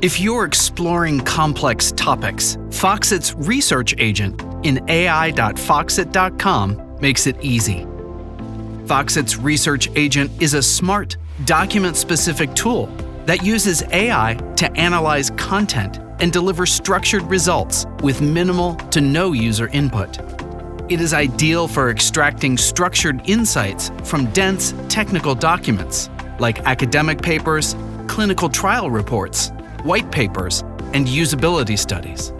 If you're exploring complex topics, Foxit's research agent in ai.foxit.com makes it easy. Foxit's research agent is a smart, document-specific tool that uses AI to analyze content and deliver structured results with minimal to no user input. It is ideal for extracting structured insights from dense technical documents like academic papers, clinical trial reports, white papers, and usability studies.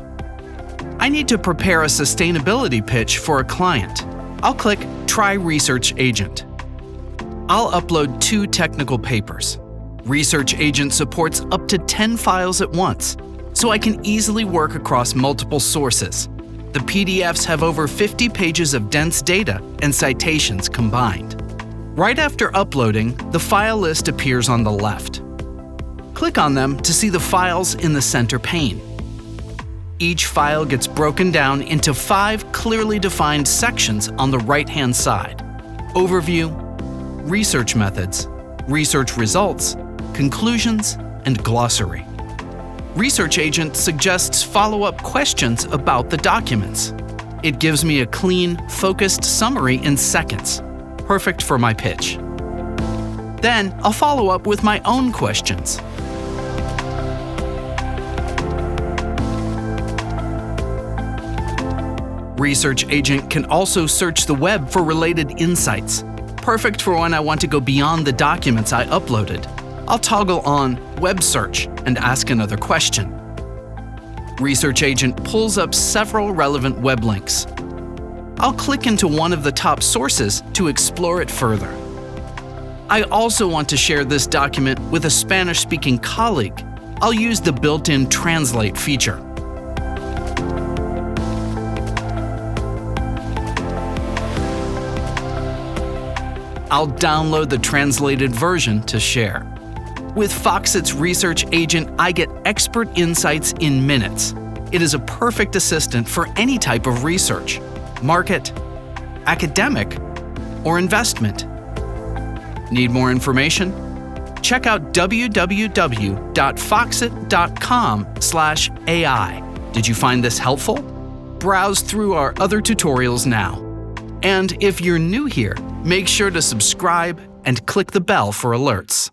I need to prepare a sustainability pitch for a client. I'll click Try Research Agent. I'll upload 2 technical papers. Research Agent supports up to 10 files at once, so I can easily work across multiple sources. The PDFs have over 50 pages of dense data and citations combined. Right after uploading, the file list appears on the left. Click on them to see the files in the center pane. Each file gets broken down into 5 clearly defined sections on the right-hand side: Overview, Research Methods, Research Results, Conclusions, and Glossary. Research Agent suggests follow-up questions about the documents. It gives me a clean, focused summary in seconds, perfect for my pitch. Then I'll follow up with my own questions. Research Agent can also search the web for related insights, perfect for when I want to go beyond the documents I uploaded. I'll toggle on Web Search and ask another question. Research Agent pulls up several relevant web links. I'll click into one of the top sources to explore it further. I also want to share this document with a Spanish-speaking colleague. I'll use the built-in Translate feature. I'll download the translated version to share. With Foxit's Research Agent, I get expert insights in minutes. It is a perfect assistant for any type of research: market, academic, or investment. Need more information? Check out www.foxit.com/AI. Did you find this helpful? Browse through our other tutorials now. And if you're new here, make sure to subscribe and click the bell for alerts.